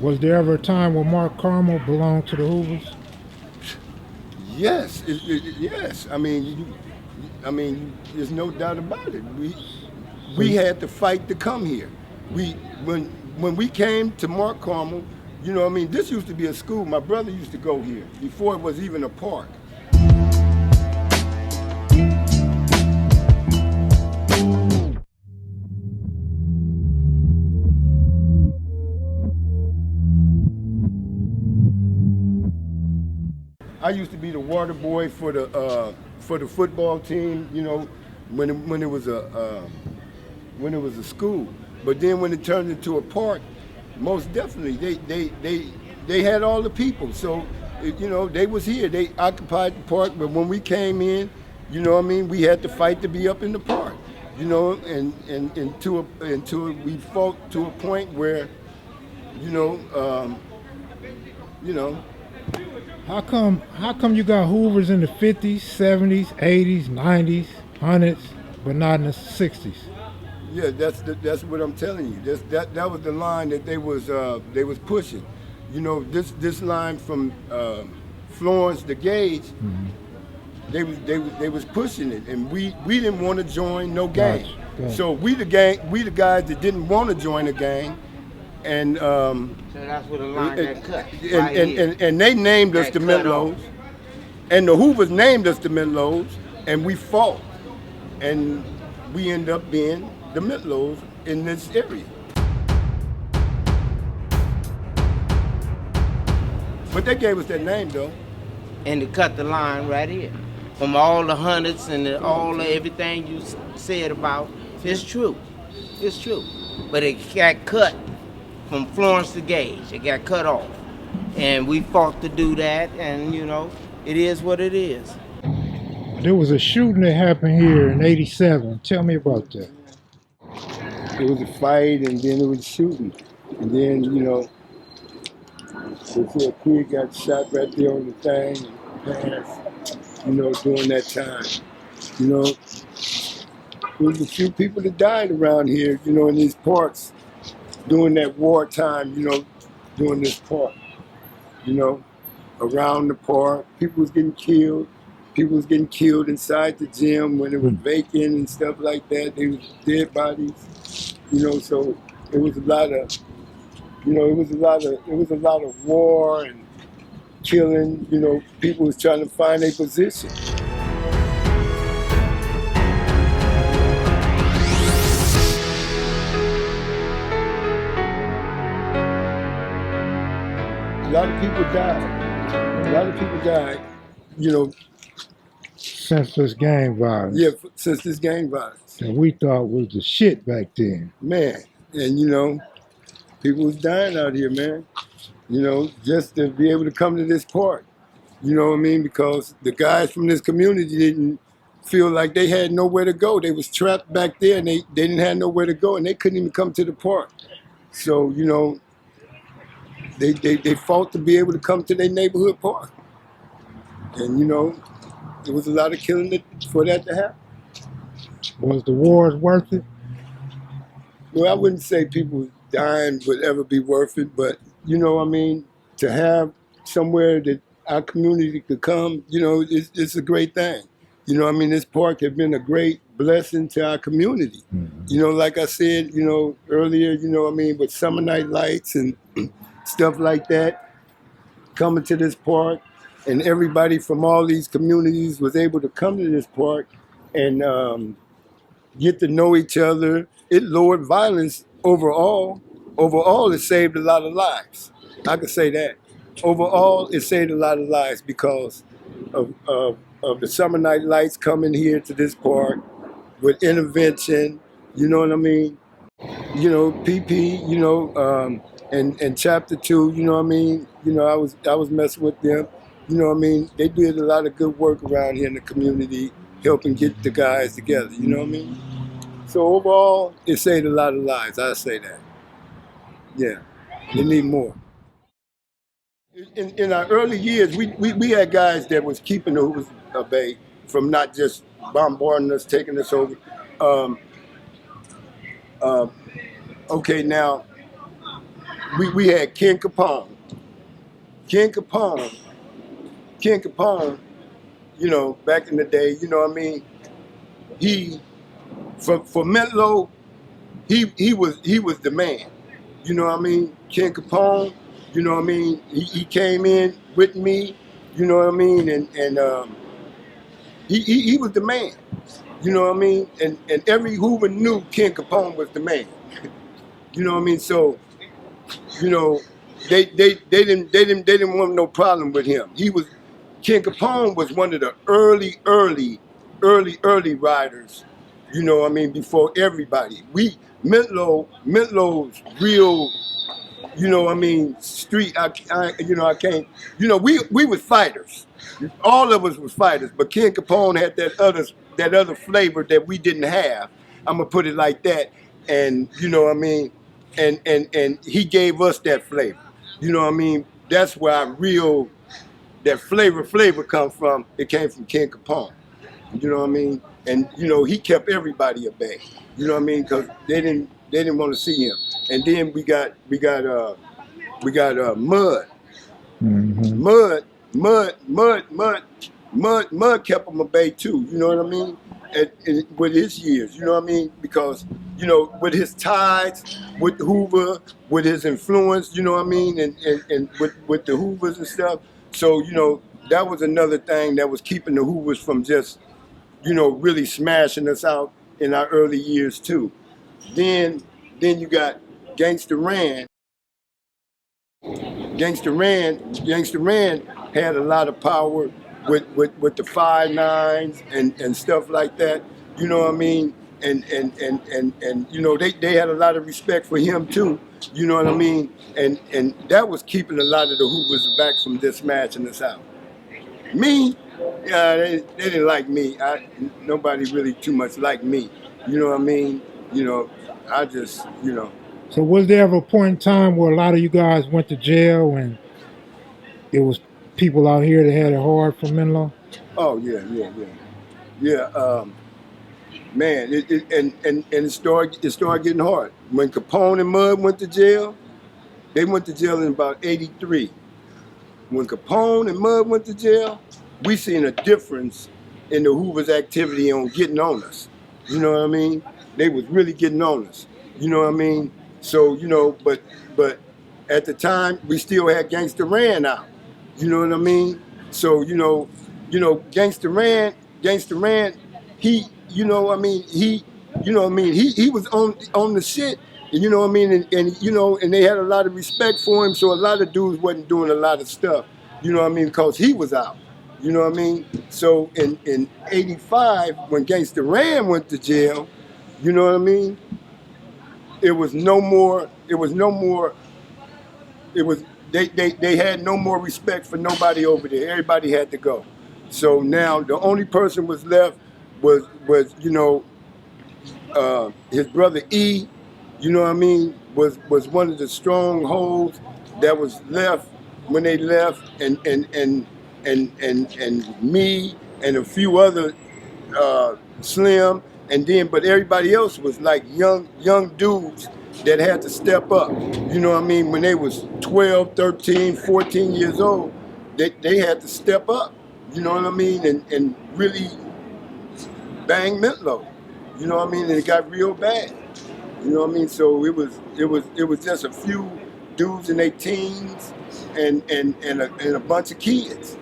Was there ever a time when Mount Carmel belonged to the Hoovers? Yes, yes. I mean, there's no doubt about it. We So, had to fight to come here. We when we came to Mount Carmel, this used to be a school. My brother used to go here before it was even a park. I used to be the water boy for the football team. When it was a school. But then when it turned into a park, most definitely they had all the people. So they was here. They occupied the park. But when we came in, we had to fight to be up in the park. And until we fought to a point where you know um, you know how come you got Hoovers in the 50s, 70s, 80s, 90s, 100s, but not in the 60s? Yeah, that's what I'm telling you. That was the line that they was pushing. This line from Florence to Gage, they was pushing it, and we didn't want to join no gang. Gotcha. Gotcha. So we the guys that didn't want to join a gang, and So that's where the line got cut. and, Right and, here. and, and they named us Got the cut off. Menlos, and the Hoovers named us the Menlos, and we fought, and we end up being the Menlos in this area. But they gave us that name though. And to cut the line right here. From all the hundreds and all the everything you said about, it's true. It's true. But it got cut from Florence to Gage. It got cut off. And we fought to do that, and it is what it is. There was a shooting that happened here in '87. Tell me about that. It was a fight, and then it was shooting, and then this kid got shot right there on the thing and passed. During that time, there was a few people that died around here. In these parks during that wartime. During this park. you know, around the park. People was getting killed. People was getting killed inside the gym when it was vacant and stuff like that. They was dead bodies. So it was a lot of, it was a lot of war and killing. People was trying to find a position. A lot of people died. A lot of people died. Since this gang violence Yeah, since this gang violence. that we thought was the shit back then. Man, and people was dying out here, man. Just to be able to come to this park. You know what I mean? Because the guys from this community didn't feel like they had nowhere to go. They was trapped back there and they didn't have nowhere to go and they couldn't even come to the park. So, they fought to be able to come to their neighborhood park. And, there was a lot of killing for that to happen. Was the wars worth it? Well, I wouldn't say people dying would ever be worth it, but, to have somewhere that our community could come, it's a great thing. This park has been a great blessing to our community. Like I said, earlier, with summer night lights and stuff like that, coming to this park, and everybody from all these communities was able to come to this park and get to know each other. It lowered violence overall. Overall, it saved a lot of lives. I could say that. Overall, it saved a lot of lives because of the summer night lights coming here to this park with intervention. You know what I mean? PP. And chapter 2. I was messing with them. They did a lot of good work around here in the community, helping get the guys together. You know what I mean? So overall, it saved a lot of lives. I say that. Yeah, they need more. In our early years, we had guys that was keeping the Hoovers Bay from not just bombarding us, taking us over. Um, okay, now we had Ken Capone. Ken Capone, you know, back in the day, you know what I mean? He for Menlo, he was the man. You know what I mean? Ken Capone, you know what I mean? He came in with me, you know what I mean? And he was the man. You know what I mean? And every Hoover knew Ken Capone was the man. You know what I mean? So, you know, they didn't want no problem with him. Ken Capone was one of the early riders. You know what I mean? Before everybody, Menlo's real. You know what I mean? Street. I can't. You know, we was fighters. All of us was fighters. But Ken Capone had that other flavor that we didn't have. I'm gonna put it like that. And you know what I mean? And he gave us that flavor. You know what I mean? That's where that flavor come from. It came from Ken Capone. You know what I mean? And you know, he kept everybody at bay. You know what I mean? Because they didn't want to see him. And then we got Mud. Mm-hmm. Mud kept him at bay too. You know what I mean? With his years, you know what I mean? Because you know, with his ties with Hoover, with his influence, you know what I mean, and with the Hoovers and stuff. So you know, that was another thing that was keeping the Hoovers from just, you know, really smashing us out in our early years too. Then you got Gangsta Ran. Gangsta Ran had a lot of power with the 5'9" and stuff like that. You know what I mean? And you know, they had a lot of respect for him too. You know what I mean? And that was keeping a lot of the Hoovers back from just smashing us out. Me, they didn't like me. Nobody really too much liked me. You know what I mean? You know, I just, you know. So was there ever a point in time where a lot of you guys went to jail and it was people out here that had it hard for Menlo? Oh yeah. Man, it started getting hard. When Capone and Mud went to jail, they went to jail in about '83. When Capone and Mud went to jail, we seen a difference in the Hoover's activity on getting on us. You know what I mean? They was really getting on us. You know what I mean? So, you know, but at the time we still had Gangsta Ran out. You know what I mean? So, you know, Gangsta Ran, he, you know what I mean, he was on the shit. You know what I mean? And you know, and they had a lot of respect for him, so a lot of dudes wasn't doing a lot of stuff. You know what I mean? Because he was out. You know what I mean? So in '85, when Gangsta Ran went to jail, you know what I mean? They had no more respect for nobody over there. Everybody had to go. So now the only person was left was you know, his brother E. You know what I mean? Was one of the strongholds that was left when they left, and me and a few other Slim, and then but everybody else was like young dudes that had to step up. You know what I mean? When they was 12, 13, 14 years old, they had to step up. You know what I mean? And really bang Menlo. You know what I mean? And it got real bad. You know what I mean? So it was just a few dudes in their teens and a bunch of kids.